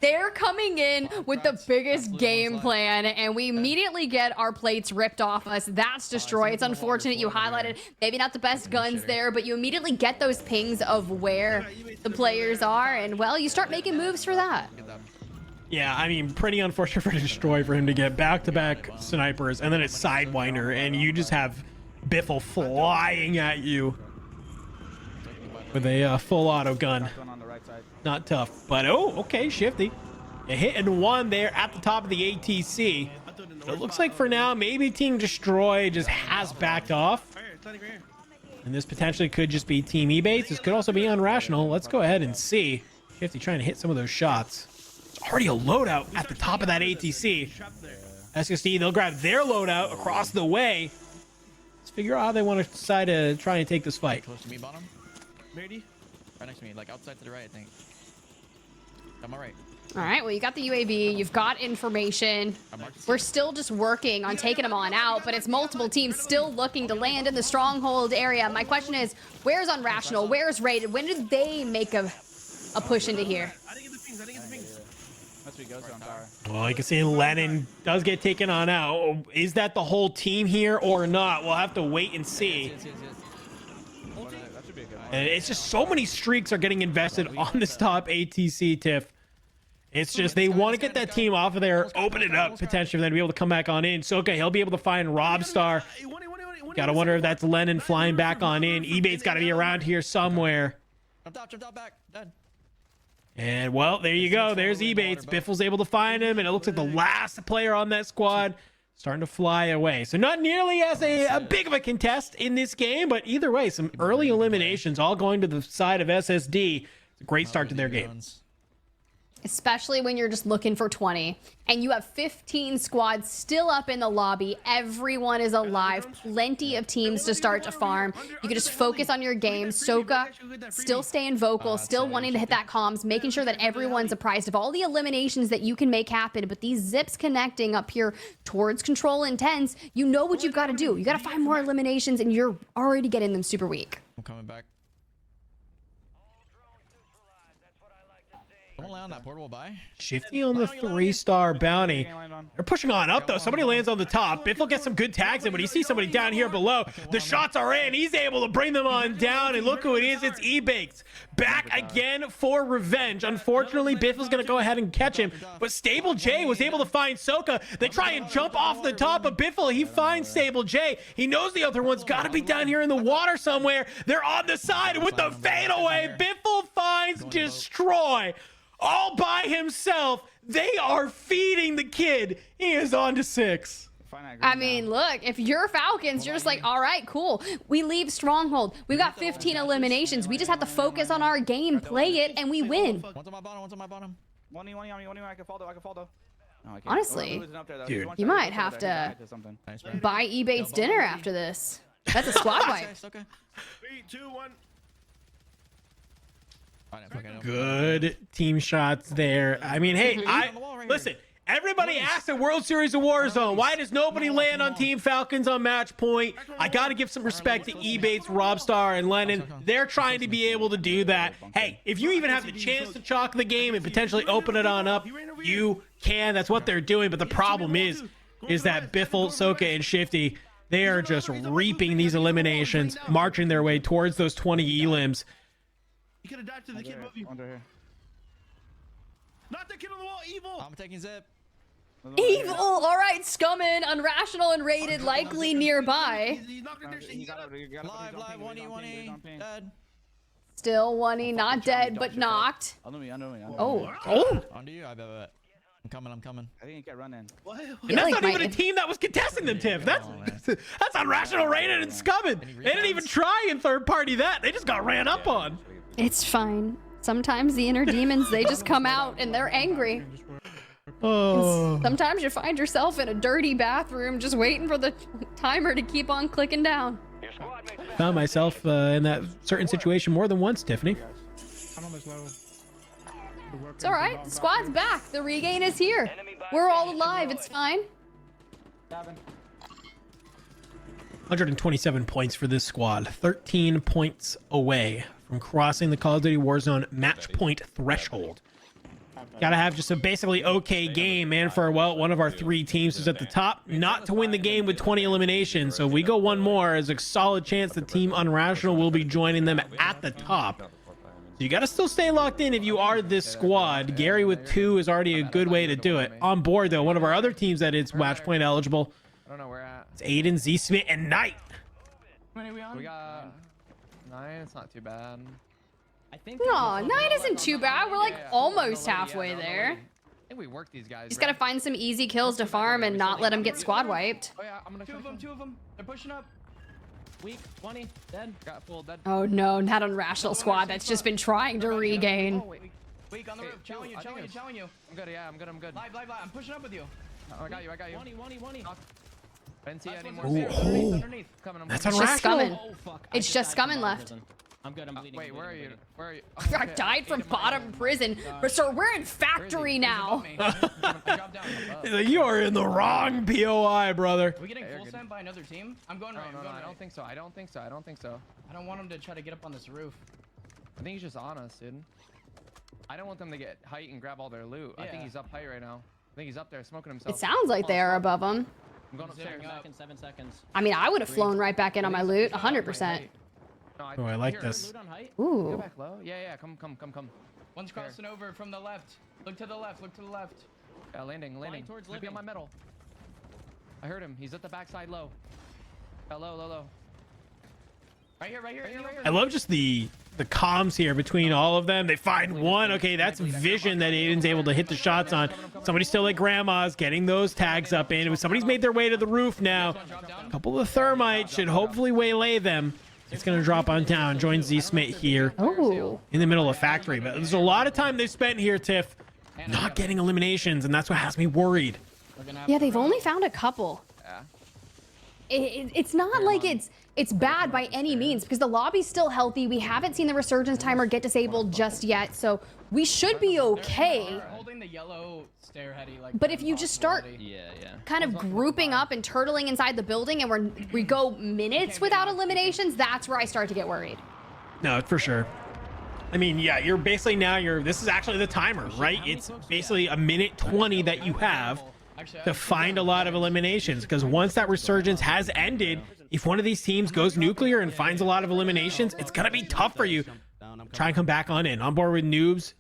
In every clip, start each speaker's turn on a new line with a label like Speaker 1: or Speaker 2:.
Speaker 1: They're coming in with the biggest game plan, and we immediately get our plates ripped off us. That's destroy. It's unfortunate you highlighted maybe not the best guns there, but you immediately get those pings of where the players are, and well, you start making moves for that.
Speaker 2: Yeah, I mean, pretty unfortunate for Destroy for him to get back-to-back snipers and then a Sidewinder, and you just have BIFFLE flying at you with a full auto gun. Not tough, but oh, okay, Shifty. A hit and one there at the top of the ATC. So it looks like for now, maybe Team Destroy just has backed off. And this potentially could just be Team Ebates. This could also be Unrational. Let's go ahead and see. Shifty trying to hit some of those shots. It's already a loadout at the top of that ATC. SSD, they'll grab their loadout across the way. Let's figure out how they want to decide to try and take this fight.
Speaker 3: Close to me, bottom. Right next to me, like outside to the right, I think. I'm all right.
Speaker 1: All right, well, you got the UAV, you've got information. We're still just working on taking them on out, but it's multiple teams still looking to land in the stronghold area. My question is, where's Unrational? Where's Rated? When did they make a push into here?
Speaker 2: Well, you can see Lennon does get taken on out. Is that the whole team here or not? We'll have to wait and see. And it's just so many streaks are getting invested on this top ATC, Tiff. It's just they want to get that team off of there, open it up potentially, for them to be able to come back on in. Soka, he'll be able to find Robstar. Gotta wonder if that's Lennon flying back on in. Ebate's got to be around here somewhere.
Speaker 3: Jumped out back. Dead.
Speaker 2: And well, there you go. There's Ebates. BIFFLE's able to find him, and it looks like the last player on that squad starting to fly away. So not nearly as a big of a contest in this game, but either way, some early eliminations all going to the side of SSD. It's a great start to their game.
Speaker 1: Especially when you're just looking for 20 and you have 15 squads still up in the lobby. Everyone is alive. Plenty of teams to start to farm. You can just focus on your game. Soka still staying vocal, still wanting to hit that comms, making sure that everyone's apprised of all the eliminations that you can make happen. But these zips connecting up here towards control intense, you know what you've got to do. You got to find more eliminations, and you're already getting them super weak.
Speaker 3: I'm coming back. Don't land on that portable buy.
Speaker 2: Shifty on the 3-star bounty. They're pushing on up though. Somebody lands on the top. BIFFLE gets some good tags in, but he sees somebody down here below. The shots are in. He's able to bring them on down, and look who it is. It's Ebates back again for revenge. Unfortunately, BIFFLE's gonna go ahead and catch him, but Stable J was able to find Soka. They try and jump off the top of BIFFLE. He finds Stable J. He knows the other one's got to be down here in the water somewhere. They're on the side with the fadeaway. BIFFLE finds Destroy. All by himself. They are feeding the kid. He is on to 6.
Speaker 1: I mean, look, if you're Falcons, you're just like, all right, cool. We leave Stronghold. We've got 15 eliminations. We just have to focus on our game, play it, and we win.
Speaker 3: One's on my bottom, one's on my bottom.
Speaker 4: I can fall though.
Speaker 1: Honestly, dude, you might have to buy Ebates dinner after this. That's a squad wipe.
Speaker 3: Okay.
Speaker 4: 3, 2, 1.
Speaker 2: Good team shots there. I mean, hey, listen, everybody asked at World Series of Warzone, why does nobody land on Team Falcons on match point? I got to give some respect to Ebates, Robstar, and Lennon. They're trying to be able to do that. Hey, if you even have the chance to chalk the game and potentially open it on up, you can. That's what they're doing. But the problem is that BIFFLE, Soka, and Shifty, they are just reaping these eliminations, marching their way towards those 20 elims.
Speaker 4: You could have died to the kid movie. Under here. Not the kid on the wall, Evil.
Speaker 3: I'm taking zip.
Speaker 1: Evil. All right, Scummin, Unrational, and Rated likely nearby.
Speaker 3: Live, 1E, dead.
Speaker 1: Still 1E, not dead, but knocked.
Speaker 4: Under me.
Speaker 1: Oh.
Speaker 3: Under you, I bet. I'm coming.
Speaker 4: I think you can't run in.
Speaker 2: And that's not even a team that was contesting them, Tiff. That's Unrational, Rated, and Scummin. They didn't even try and third party that. They just got ran up on.
Speaker 1: It's fine. Sometimes the inner demons, they just come out and they're angry.
Speaker 2: Oh.
Speaker 1: Sometimes you find yourself in a dirty bathroom just waiting for the timer to keep on clicking down.
Speaker 2: Found myself in that certain situation more than once, Tiffany.
Speaker 1: It's all right. The squad's back. The regain is here. We're all alive. It's fine.
Speaker 2: 127 points for this squad. 13 points away from crossing the Call of Duty Warzone match point threshold. Gotta have just a basically okay game, and for, well, one of our 3 teams is at the top, not to win the game with 20 eliminations. So if we go one more, there's a solid chance the team Unrational will be joining them at the top. So you gotta still stay locked in if you are this squad. Gary with 2 is already a good way to do it. On board, though, one of our other teams that is match point eligible.
Speaker 3: I don't know where at.
Speaker 2: It's Aiden, Z Smith, and Knight.
Speaker 3: We got 9. It's not too bad.
Speaker 5: I think.
Speaker 1: No, 9 isn't too bad. We're like almost halfway there.
Speaker 3: I think we worked these guys.
Speaker 1: Just gotta find some easy kills to farm and not let them get squad wiped.
Speaker 3: Oh yeah, I'm gonna.
Speaker 5: Two of them. They're pushing up. Weak, 20, dead.
Speaker 3: Got full dead.
Speaker 1: Oh no, not Unrational squad that's just been trying to regain.
Speaker 5: Weak on the roof. Challenge you.
Speaker 3: I'm good. Yeah, I'm good.
Speaker 5: Live. I'm pushing up with you.
Speaker 3: Oh, I got you.
Speaker 5: 20.
Speaker 3: I didn't see
Speaker 5: Last
Speaker 3: any
Speaker 5: one's
Speaker 3: more.
Speaker 5: underneath.
Speaker 3: Coming.
Speaker 2: That's
Speaker 1: It's just scumming.
Speaker 2: Unrational.
Speaker 5: Oh fuck.
Speaker 1: It's just scumming left.
Speaker 5: I'm good. I'm bleeding.
Speaker 3: Wait,
Speaker 5: I'm
Speaker 3: where are
Speaker 5: bleeding,
Speaker 3: you?
Speaker 5: I'm
Speaker 3: Where are you?
Speaker 1: I died from bottom prison, but sir, we're in factory now.
Speaker 3: I dropped down.
Speaker 2: He's like, you are in the wrong POI, brother.
Speaker 5: Are we getting full sent by another team? I'm going right.
Speaker 3: No,
Speaker 5: I'm going
Speaker 3: I
Speaker 5: right.
Speaker 3: don't think so. I don't think so.
Speaker 5: I don't want him to try to get up on this roof.
Speaker 3: I think he's just on us, dude. I don't want them to get height and grab all their loot. I think
Speaker 5: Yeah.
Speaker 3: he's up high right now. I think he's up there smoking himself.
Speaker 1: It sounds like they are above them.
Speaker 3: I'm going upstairs.
Speaker 5: Back in 7 seconds.
Speaker 1: I mean, I would have flown right back in on my loot, 100%.
Speaker 3: No,
Speaker 2: Oh, I like
Speaker 3: here,
Speaker 2: this.
Speaker 5: Loot on height.
Speaker 3: Go
Speaker 1: Ooh.
Speaker 3: back low. Yeah. Come.
Speaker 5: One's crossing over from the left. Look to the left.
Speaker 3: Yeah, landing.
Speaker 5: towards
Speaker 3: Might be on
Speaker 5: living.
Speaker 3: my metal. I heard him. He's at the backside low. Yeah, low.
Speaker 5: Right here.
Speaker 2: I love just the comms here between all of them. They find one. Okay, that's vision that Aiden's able to hit the shots on. Somebody's still at grandma's getting those tags up in. Somebody's made their way to the roof now. A couple of thermites should hopefully waylay them. It's going to drop on down. Join Z-Smith here
Speaker 1: Oh.
Speaker 2: in the middle of factory. But there's a lot of time they've spent here, Tiff, not getting eliminations, and that's what has me worried.
Speaker 1: Yeah, they've only found a couple.
Speaker 3: Yeah.
Speaker 1: It's not like it's bad by any means because the lobby's still healthy. We haven't seen the resurgence timer get disabled just yet, so we should be okay.
Speaker 5: Holding the yellow stairheady like.
Speaker 1: But if you just start
Speaker 5: Yeah.
Speaker 1: kind of grouping up and turtling inside the building and we go minutes without eliminations, that's where I start to get worried.
Speaker 2: No, for sure. I mean, yeah, you're basically this is actually the timer, right? It's basically a minute 20 that you have to find a lot of eliminations, because once that resurgence has ended, if one of these teams goes nuclear and finds a lot of eliminations, it's gonna be tough for you. Try and come back on board with Noobs,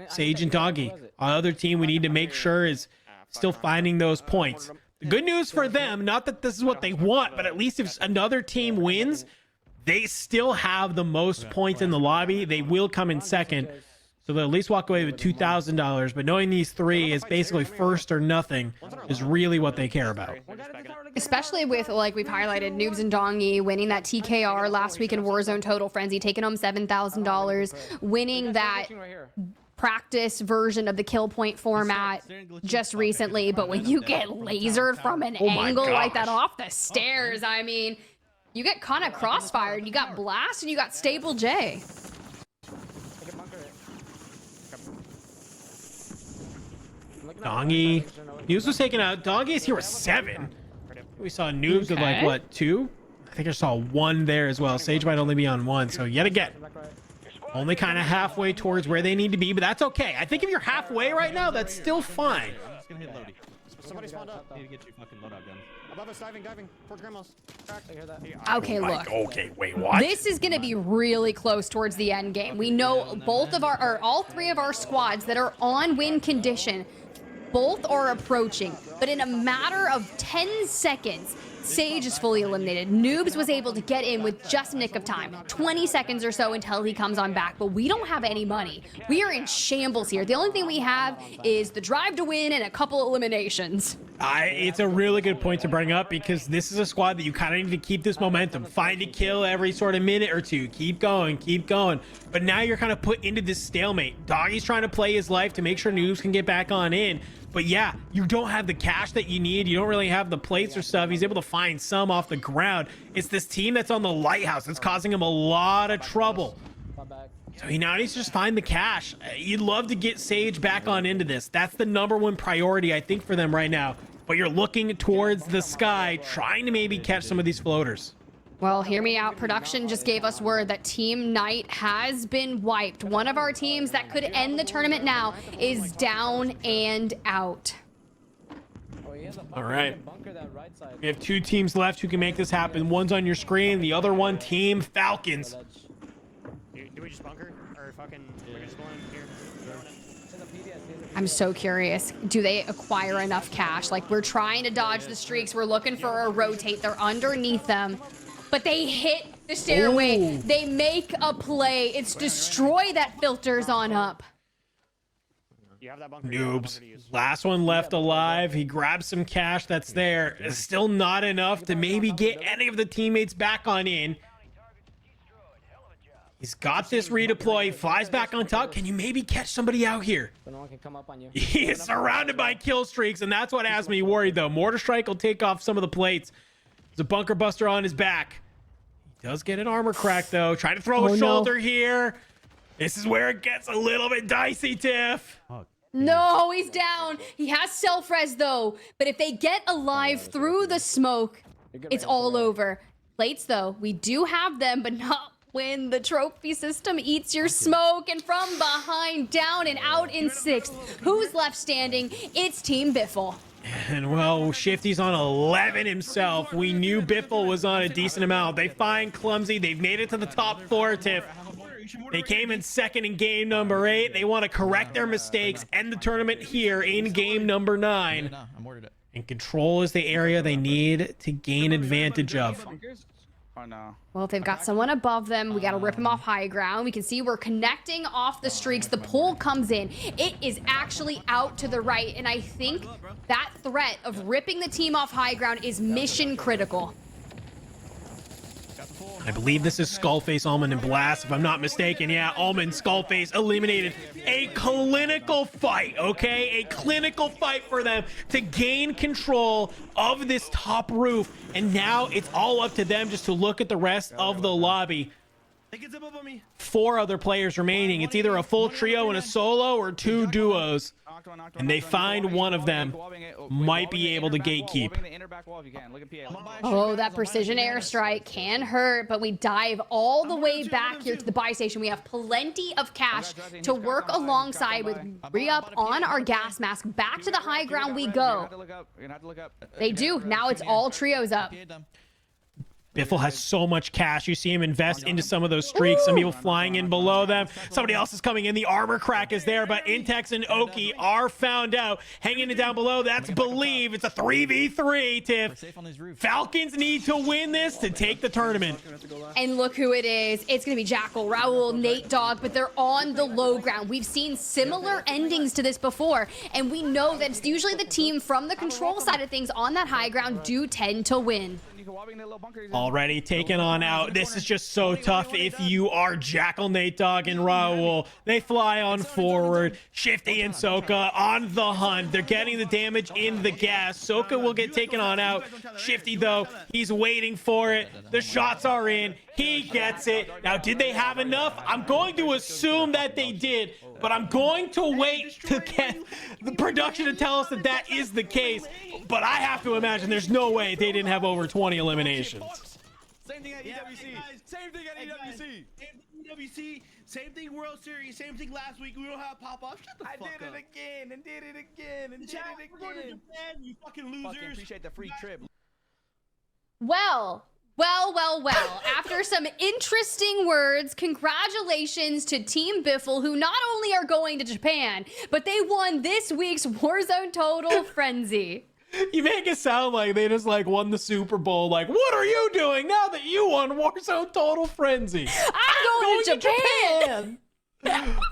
Speaker 2: Sage, and Doggy. Our other team we need to make sure is still finding those points. The good news for them, not that this is what they want, but at least if another team wins, they still have the most points in the lobby. They will come in second, so they'll at least walk away with $2,000. But knowing these 3 is basically first or nothing is really what they care about.
Speaker 1: Especially with, like we've highlighted, Noobs and Dongy winning that TKR last week in Warzone Total Frenzy, taking home $7,000, winning that practice version of the kill point format just recently. But when you get lasered from an angle like that off the stairs, I mean, you get kind of crossfired. You got Blast and you got Stable J.
Speaker 2: Dongy. Noobs was taken out. Doggy's here with 7. We saw Noobs with like, what, 2? I think I saw 1 there as well. Sage might only be on 1. So yet again, only kind of halfway towards where they need to be, but that's okay. I think if you're halfway right now, that's still fine.
Speaker 6: Somebody spawned up. Need to get you fucking loadout gun. Above us, diving towards grandma's. I hear that.
Speaker 1: Okay, look.
Speaker 2: Okay, wait, what?
Speaker 1: This is going to be really close towards the end game. We know both of our, or all 3 of our squads that are on win condition, both are approaching. But in a matter of 10 seconds, Sage is fully eliminated. Noobs was able to get in with just a nick of time. 20 seconds or so until he comes on back, but we don't have any money. We are in shambles here. The only thing we have is the drive to win and a couple eliminations.
Speaker 2: It's a really good point to bring up, because this is a squad that you kind of need to keep this momentum. Find a kill every sort of minute or 2. Keep going. But now you're kind of put into this stalemate. Doggy's trying to play his life to make sure Noobs can get back on in. But yeah, you don't have the cash that you need. You don't really have the plates or stuff. He's able to find some off the ground. It's this team that's on the lighthouse that's causing him a lot of trouble. So he now needs to just find the cash. You'd love to get Sage back on into this. That's the #1 priority, I think, for them right now. But you're looking towards the sky, trying to maybe catch some of these floaters.
Speaker 1: Well, hear me out. Production just gave us word that Team Knight has been wiped. One of our teams that could end the tournament now is down and out.
Speaker 2: All right. We have 2 teams left who can make this happen. One's on your screen. The other one, Team Falcons.
Speaker 6: Do we just bunker? Or fucking... We're just going here.
Speaker 1: I'm so curious. Do they acquire enough cash? Like, we're trying to dodge the streaks. We're looking for a rotate. They're underneath them. But they hit the stairway.
Speaker 2: Ooh.
Speaker 1: They make a play. It's destroy that filters on up.
Speaker 6: You have that bunker.
Speaker 2: Noobs. Last one left alive. He grabs some cash that's there. It's still not enough to maybe get any of the teammates back on in. He's got this redeploy. He flies back on top. Can you maybe catch somebody out here?
Speaker 5: So no one can come up on you.
Speaker 2: He is surrounded by kill streaks, and that's what has me worried, though. Mortar Strike will take off some of the plates. There's a bunker buster on his back. He does get an armor crack, though. Trying to throw a shoulder here. This is where it gets a little bit dicey, Tiff.
Speaker 1: No, he's down. He has self-res, though. But if they get alive through the smoke, it's all over. Plates, though, we do have them, but not when the trophy system eats your smoke. And from behind, down and out in 6th. Who's left standing? It's Team BIFFLE.
Speaker 2: And well, Shifty's on 11 himself. We knew BIFFLE was on a decent amount. They find Clumsy. They've made it to the top 4, Tiff. They came in second in game number 8. They want to correct their mistakes, end the tournament here in game number 9. And control is the area they need to gain advantage of.
Speaker 4: Oh no.
Speaker 1: Well, if they've got someone above them, we got to rip him off high ground. We can see we're connecting off the streaks. The pull comes in. It is actually out to the right. And I think that threat of ripping the team off high ground is mission critical.
Speaker 2: I believe this is Skullface, Almond, and Blast, if I'm not mistaken. Yeah, Almond, Skullface eliminated. A clinical fight, okay? A clinical fight for them to gain control of this top roof. And now it's all up to them just to look at the rest of the lobby. 4 other players remaining. It's either a full trio and a solo or 2 duos. And they find one of them might be able to gatekeep.
Speaker 1: Oh, that precision airstrike can hurt, but we dive all the way back here to the buy station. We have plenty of cash to work alongside with re-up on our gas mask. Back to the high ground we go. They do. Now it's all trios up.
Speaker 2: BIFFLE has so much cash. You see him invest into some of those streaks. Some people flying in below them. Somebody else is coming in. The armor crack is there, but Intex and Oki are found out. Hanging it down below, that's Believe. It's a 3v3, Tiff. Falcons need to win this to take the tournament.
Speaker 1: And look who it is. It's going to be Jackal, Raul, Nate Dogg, but they're on the low ground. We've seen similar endings to this before, and we know that it's usually the team from the control side of things on that high ground do tend to win.
Speaker 2: Already taken on out. This is just so tough if you are Jackal, Nate Dogg, and Raul. They fly on forward. Shifty and Soka on the hunt. They're getting the damage in the gas. Soka will get taken on out. Shifty, though, he's waiting for it. The shots are in. He gets it. Now, did they have enough? I'm going to assume that they did, but I'm going to wait to get the production to tell us that that is the case. But I have to imagine there's no way they didn't have over 20 eliminations.
Speaker 4: Same thing at EWC. Same thing at EWC. Same thing EWC. Same thing World Series. Same thing last week. We don't have pop-off. Shut the fuck up. I did it again and did it again and did it again. We're going to Japan, you fucking losers. Fucking appreciate the free trip.
Speaker 1: Well. After some interesting words, congratulations to Team BIFFLE, who not only are going to Japan, but they won this week's Warzone Total Frenzy.
Speaker 2: You make it sound like they just like won the Super Bowl. Like, what are you doing now that you won Warzone Total Frenzy?
Speaker 1: I'm going to Japan.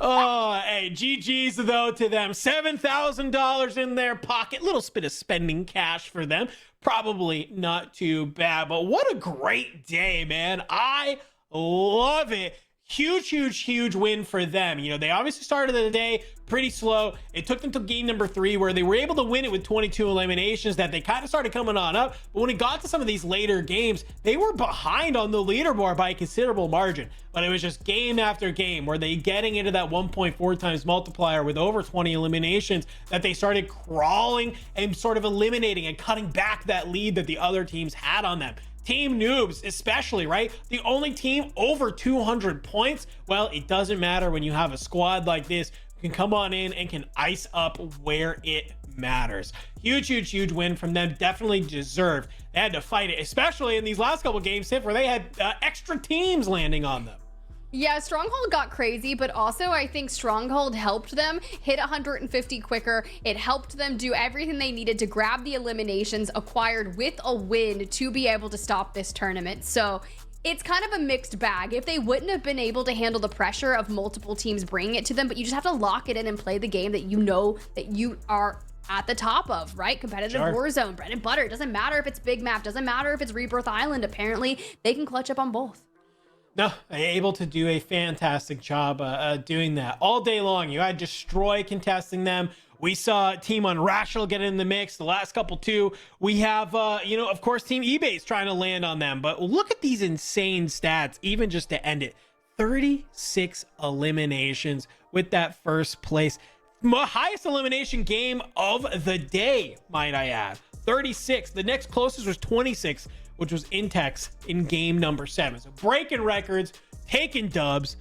Speaker 2: Oh, hey, GG's though to them. $7,000 in their pocket. Little bit of spending cash for them. Probably not too bad, but what a great day, man. I love it. Huge win for them. You know, they obviously started the day pretty slow. It took them to game number 3 where they were able to win it with 22 eliminations that they kind of started coming on up. But when it got to some of these later games, they were behind on the leaderboard by a considerable margin. But it was just game after game where they getting into that 1.4 times multiplier with over 20 eliminations that they started crawling and sort of eliminating and cutting back that lead that the other teams had on them. Team Noobs, especially, right? The only team over 200 points. Well, it doesn't matter when you have a squad like this. You can come on in and can ice up where it matters. Huge win from them. Definitely deserved. They had to fight it, especially in these last couple games, Tiff, where they had extra teams landing on them.
Speaker 1: Yeah, Stronghold got crazy, but also I think Stronghold helped them hit 150 quicker. It helped them do everything they needed to grab the eliminations acquired with a win to be able to stop this tournament. So it's kind of a mixed bag. If they wouldn't have been able to handle the pressure of multiple teams bringing it to them, but you just have to lock it in and play the game that you know that you are at the top of, right? Competitive Warzone, bread and butter. It doesn't matter if it's big map, doesn't matter if it's Rebirth Island. Apparently, they can clutch up on both.
Speaker 2: No, able to do a fantastic job doing that all day long. You had Destroy contesting them. We saw Team Unrational get in the mix. The last couple too. We have, you know, of course, Team eBay's trying to land on them. But look at these insane stats, even just to end it. 36 eliminations with that first place. Highest elimination game of the day, might I add. 36. The next closest was 26, which was Intex in game number 7. So breaking records, taking dubs.